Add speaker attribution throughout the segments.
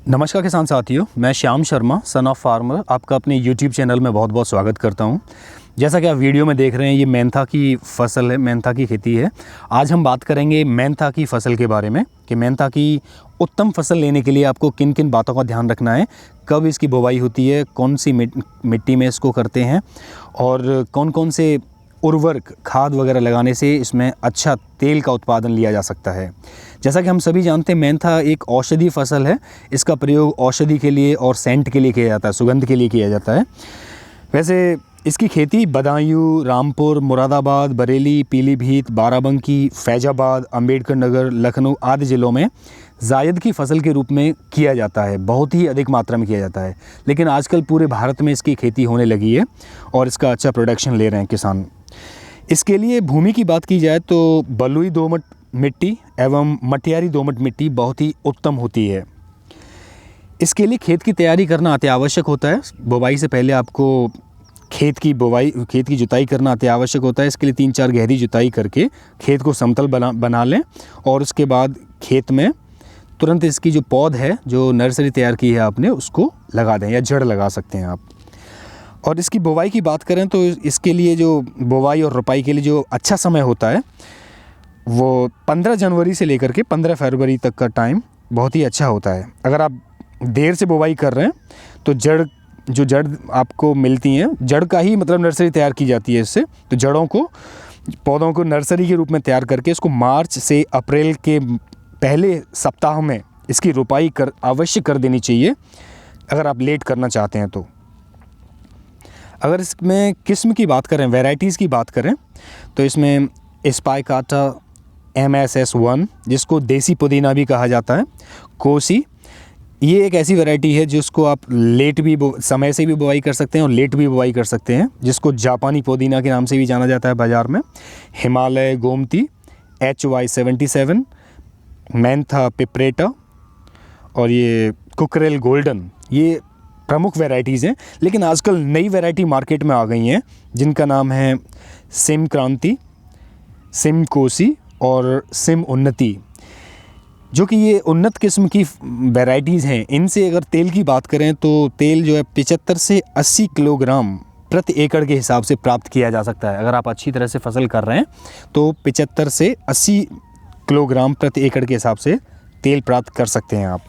Speaker 1: नमस्कार किसान साथियों, मैं Shyam Sharma son of farmer आपका अपने YouTube चैनल में बहुत बहुत स्वागत करता हूं। जैसा कि आप वीडियो में देख रहे हैं, ये मेंथा की फसल है, मेंथा की खेती है। आज हम बात करेंगे मेंथा की फसल के बारे में कि मेंथा की उत्तम फसल लेने के लिए आपको किन किन बातों का ध्यान रखना है, कब इसकी बुवाई होती है, कौन सी मिट्टी में इसको करते हैं और कौन कौन से उर्वरक खाद वगैरह लगाने से इसमें अच्छा तेल का उत्पादन लिया जा सकता है। जैसा कि हम सभी जानते हैं, मेंथा एक औषधि फसल है। इसका प्रयोग औषधि के लिए और सेंट के लिए किया जाता है, सुगंध के लिए किया जाता है। वैसे इसकी खेती बदायूं, रामपुर, मुरादाबाद, बरेली, पीलीभीत, बाराबंकी, फैजाबाद, अंबेडकर नगर, लखनऊ आदि ज़िलों में जायद की फसल के रूप में किया जाता है। बहुत ही अधिक मात्रा में किया जाता है, लेकिन आजकल पूरे भारत में इसकी खेती होने लगी है और इसका अच्छा प्रोडक्शन ले रहे हैं किसान। इसके लिए भूमि की बात की जाए तो बलुई दोमट मिट्टी एवं मटियारी दोमट मिट्टी बहुत ही उत्तम होती है। इसके लिए खेत की तैयारी करना अति आवश्यक होता है। बुवाई से पहले आपको खेत की जुताई करना अति आवश्यक होता है। इसके लिए 3-4 गहरी जुताई करके खेत को समतल बना लें और उसके बाद खेत में तुरंत इसकी जो पौध है, जो नर्सरी तैयार की है आपने, उसको लगा दें या जड़ लगा सकते हैं आप। और इसकी बुवाई की बात करें तो इसके लिए जो बुवाई और रोपाई के लिए जो अच्छा समय होता है वो 15 जनवरी से लेकर के 15 फरवरी तक का टाइम बहुत ही अच्छा होता है। अगर आप देर से बुवाई कर रहे हैं तो जड़ आपको मिलती हैं, जड़ का ही मतलब नर्सरी तैयार की जाती है इससे। तो पौधों को नर्सरी के रूप में तैयार करके इसको मार्च से अप्रैल के पहले सप्ताह में इसकी रोपाई अवश्य कर देनी चाहिए, अगर आप लेट करना चाहते हैं तो। अगर इसमें किस्म की बात करें, वैरायटीज़ की बात करें, तो इसमें स्पाइकाटा MSS1, जिसको देसी पुदीना भी कहा जाता है, कोसी, ये एक ऐसी वैरायटी है जिसको आप समय से भी बुवाई कर सकते हैं और लेट भी बुवाई कर सकते हैं, जिसको जापानी पुदीना के नाम से भी जाना जाता है बाज़ार में। हिमालय गोमती, HY77, मेंथा पिपरेटा और ये कुकरेल गोल्डन, ये प्रमुख वैरायटीज़ हैं। लेकिन आजकल नई वैरायटी मार्केट में आ गई हैं जिनका नाम है सिम क्रांति, सिम कोसी और सिम उन्नति, जो कि ये उन्नत किस्म की वैरायटीज़ हैं। इनसे अगर तेल की बात करें तो तेल जो है 75 से 80 किलोग्राम प्रति एकड़ के हिसाब से प्राप्त किया जा सकता है। अगर आप अच्छी तरह से फसल कर रहे हैं तो 75 से 80 किलोग्राम प्रति एकड़ के हिसाब से तेल प्राप्त कर सकते हैं आप।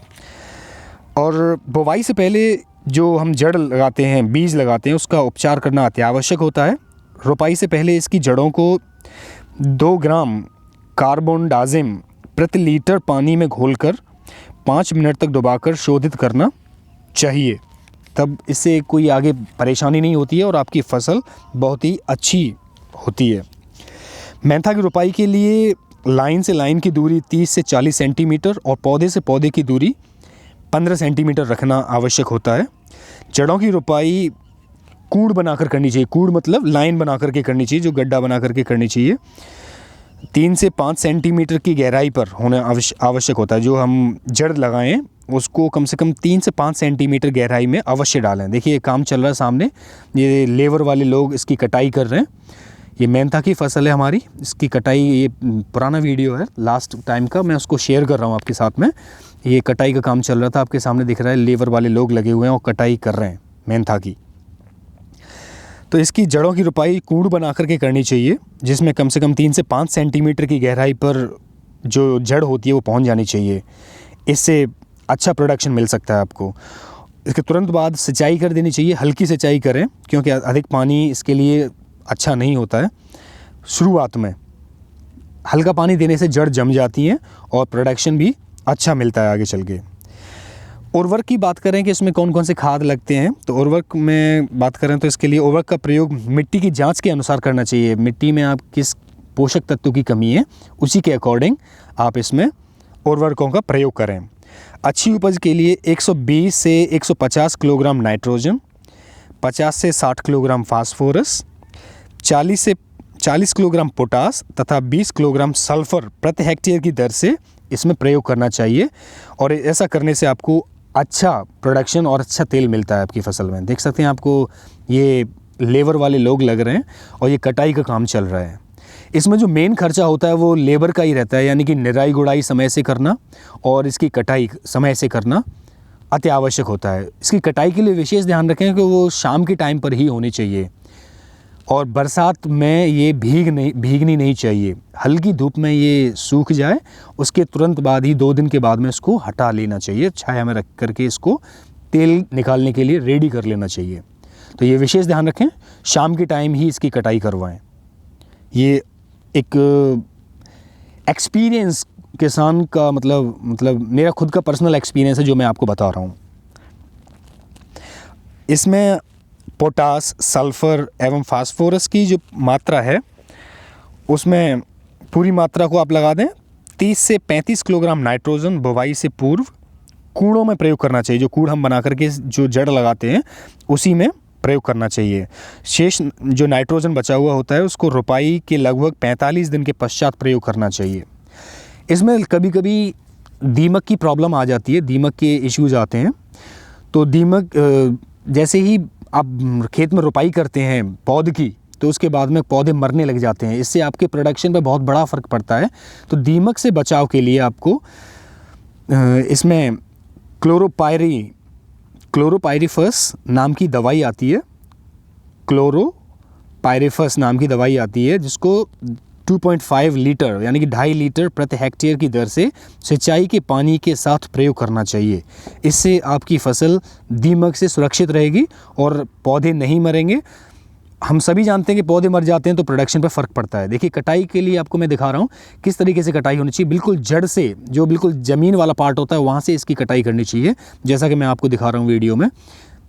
Speaker 1: और बुवाई से पहले जो हम जड़ लगाते हैं, बीज लगाते हैं, उसका उपचार करना अति आवश्यक होता है। रोपाई से पहले इसकी जड़ों को 2 ग्राम कार्बोनडाजिम प्रति लीटर पानी में घोलकर 5 मिनट तक डुबाकर शोधित करना चाहिए। तब इससे कोई आगे परेशानी नहीं होती है और आपकी फसल बहुत ही अच्छी होती है। मेंथा की रोपाई के लिए लाइन से लाइन की दूरी 30 से 40 सेंटीमीटर और पौधे से पौधे की दूरी 15 सेंटीमीटर रखना आवश्यक होता है। जड़ों की रोपाई कूड़ बनाकर करनी चाहिए। कूड़ मतलब लाइन बना करके करनी चाहिए, जो गड्ढा बना करके करनी चाहिए। 3 से 5 सेंटीमीटर की गहराई पर होना आवश्यक होता है। जो हम जड़ लगाएं उसको कम से कम 3 से 5 सेंटीमीटर गहराई में अवश्य डालें। देखिए ये काम चल रहा है सामने, ये लेबर वाले लोग इसकी कटाई कर रहे हैं। ये मेंथा की फसल है हमारी, इसकी कटाई, ये पुराना वीडियो है लास्ट टाइम का, मैं उसको शेयर कर रहा हूँ आपके साथ में। ये कटाई का काम चल रहा था, आपके सामने दिख रहा है, लेबर वाले लोग लगे हुए हैं और कटाई कर रहे हैं मेंथा की। तो इसकी जड़ों की रोपाई कूड़ बना करके करनी चाहिए, जिसमें कम से कम 3 से 5 सेंटीमीटर की गहराई पर जो जड़ होती है वो पहुंच जानी चाहिए। इससे अच्छा प्रोडक्शन मिल सकता है आपको। इसके तुरंत बाद सिंचाई कर देनी चाहिए, हल्की सिंचाई करें, क्योंकि अधिक पानी इसके लिए अच्छा नहीं होता है। शुरुआत में हल्का पानी देने से जड़ जम जाती हैं और प्रोडक्शन भी अच्छा मिलता है आगे चल के। उर्वरक की बात करें कि इसमें कौन कौन से खाद लगते हैं, तो उर्वरक में बात करें तो इसके लिए उर्वरक का प्रयोग मिट्टी की जांच के अनुसार करना चाहिए। मिट्टी में आप किस पोषक तत्व की कमी है, उसी के अकॉर्डिंग आप इसमें उर्वरकों का प्रयोग करें। अच्छी उपज के लिए 120 से 150 किलोग्राम नाइट्रोजन, 50 से 60 किलोग्राम फास्फोरस, 40 किलोग्राम पोटास तथा 20 किलोग्राम सल्फर प्रति हेक्टेयर की दर से इसमें प्रयोग करना चाहिए। और ऐसा करने से आपको अच्छा प्रोडक्शन और अच्छा तेल मिलता है आपकी फसल में। देख सकते हैं आपको ये लेबर वाले लोग लग रहे हैं और ये कटाई का काम चल रहा है। इसमें जो मेन खर्चा होता है वो लेबर का ही रहता है, यानी कि निराई गुड़ाई समय से करना और इसकी कटाई समय से करना, अति आवश्यक होता है। इसकी कटाई के लिए विशेष ध्यान रखें कि वो शाम के टाइम पर ही होनी चाहिए और बरसात में ये भीगनी नहीं चाहिए। हल्की धूप में ये सूख जाए, उसके तुरंत बाद ही 2 दिन के बाद में इसको हटा लेना चाहिए। छाया में रख करके इसको तेल निकालने के लिए रेडी कर लेना चाहिए। तो ये विशेष ध्यान रखें, शाम के टाइम ही इसकी कटाई करवाएं। ये एक एक्सपीरियंस किसान का मतलब मेरा खुद का पर्सनल एक्सपीरियंस है जो मैं आपको बता रहा हूँ। इसमें पोटास, सल्फ़र एवं फास्फोरस की जो मात्रा है उसमें पूरी मात्रा को आप लगा दें। 30 से 35 किलोग्राम नाइट्रोजन बुवाई से पूर्व कूड़ों में प्रयोग करना चाहिए। जो कूड़ हम बना करके जो जड़ लगाते हैं उसी में प्रयोग करना चाहिए। शेष जो नाइट्रोजन बचा हुआ होता है उसको रोपाई के लगभग 45 दिन के पश्चात प्रयोग करना चाहिए। इसमें कभी कभी दीमक की प्रॉब्लम आ जाती है, दीमक के इश्यूज आते हैं। तो दीमक जैसे ही आप खेत में रोपाई करते हैं पौध की, तो उसके बाद में पौधे मरने लग जाते हैं। इससे आपके प्रोडक्शन पे बहुत बड़ा फ़र्क पड़ता है। तो दीमक से बचाव के लिए आपको इसमें क्लोरोपाइरिफस नाम की दवाई आती है। क्लोरोपाइरिफस नाम की दवाई आती है जिसको 2.5 लीटर यानी कि 2.5 लीटर प्रति हेक्टेयर की दर से सिंचाई के पानी के साथ प्रयोग करना चाहिए। इससे आपकी फसल दीमक से सुरक्षित रहेगी और पौधे नहीं मरेंगे। हम सभी जानते हैं कि पौधे मर जाते हैं तो प्रोडक्शन पर फ़र्क पड़ता है। देखिए, कटाई के लिए आपको मैं दिखा रहा हूँ किस तरीके से कटाई होनी चाहिए। बिल्कुल जड़ से, जो बिल्कुल ज़मीन वाला पार्ट होता है वहाँ से इसकी कटाई करनी चाहिए। जैसा कि मैं आपको दिखा रहा हूँ वीडियो में,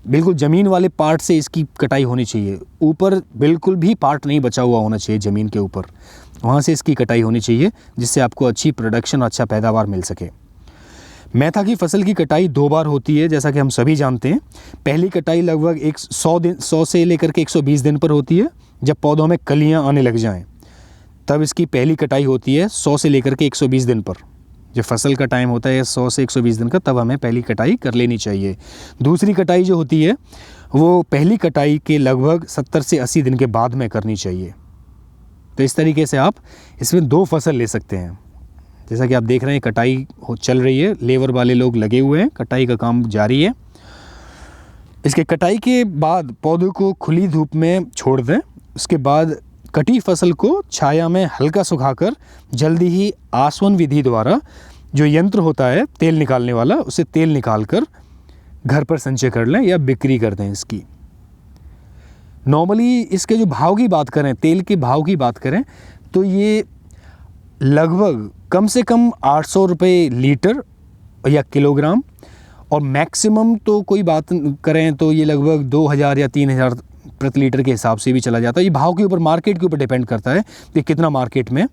Speaker 1: बिल्कुल ज़मीन वाले पार्ट से इसकी कटाई होनी चाहिए। ऊपर बिल्कुल भी पार्ट नहीं बचा हुआ होना चाहिए ज़मीन के ऊपर, वहाँ से इसकी कटाई होनी चाहिए जिससे आपको अच्छी प्रोडक्शन और अच्छा पैदावार मिल सके। मेंथा की फसल की कटाई 2 बार होती है जैसा कि हम सभी जानते हैं। पहली कटाई लगभग 100 से लेकर के 120 दिन पर होती है। जब पौधों में कलियां आने लग जाएं तब इसकी पहली कटाई होती है 100 से लेकर के 120 दिन पर। जब फसल का टाइम होता है 100 से 120 दिन का, तब हमें पहली कटाई कर लेनी चाहिए। दूसरी कटाई जो होती है वो पहली कटाई के लगभग 70 से 80 दिन के बाद में करनी चाहिए। तो इस तरीके से आप इसमें 2 फसल ले सकते हैं। जैसा कि आप देख रहे हैं कटाई चल रही है, लेबर वाले लोग लगे हुए हैं, कटाई का काम जारी है। इसके कटाई के बाद पौधों को खुली धूप में छोड़ दें। उसके बाद कटी फसल को छाया में हल्का सुखाकर जल्दी ही आसवन विधि द्वारा जो यंत्र होता है तेल निकालने वाला, उससे तेल निकाल कर घर पर संचय कर लें या बिक्री कर दें इसकी। नॉर्मली इसके जो भाव की बात करें, तेल के भाव की बात करें, तो ये लगभग कम से कम 800 रुपये लीटर या किलोग्राम, और मैक्सिमम तो कोई बात करें तो ये लगभग 2000 या 3000 प्रति लीटर के हिसाब से भी चला जाता है। ये भाव के ऊपर, मार्केट के ऊपर डिपेंड करता है कि कितना मार्केट में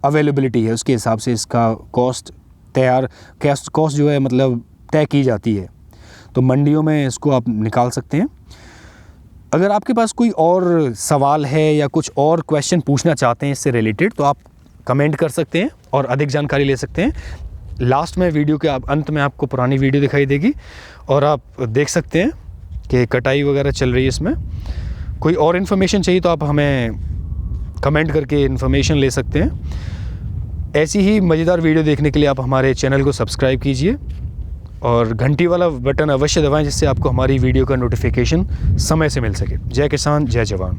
Speaker 1: अवेलेबिलिटी है, उसके हिसाब से इसका कॉस्ट जो है मतलब तय की जाती है। तो मंडियों में इसको आप निकाल सकते हैं। अगर आपके पास कोई और सवाल है या कुछ और क्वेश्चन पूछना चाहते हैं इससे रिलेटेड, तो आप कमेंट कर सकते हैं और अधिक जानकारी ले सकते हैं। लास्ट में वीडियो के अंत में आपको पुरानी वीडियो दिखाई देगी और आप देख सकते हैं कि कटाई वगैरह चल रही है इसमें। कोई और इन्फॉर्मेशन चाहिए तो आप हमें कमेंट करके इन्फॉर्मेशन ले सकते हैं। ऐसी ही मज़ेदार वीडियो देखने के लिए आप हमारे चैनल को सब्सक्राइब कीजिए और घंटी वाला बटन अवश्य दबाएं जिससे आपको हमारी वीडियो का नोटिफिकेशन समय से मिल सके। जय किसान, जय जवान।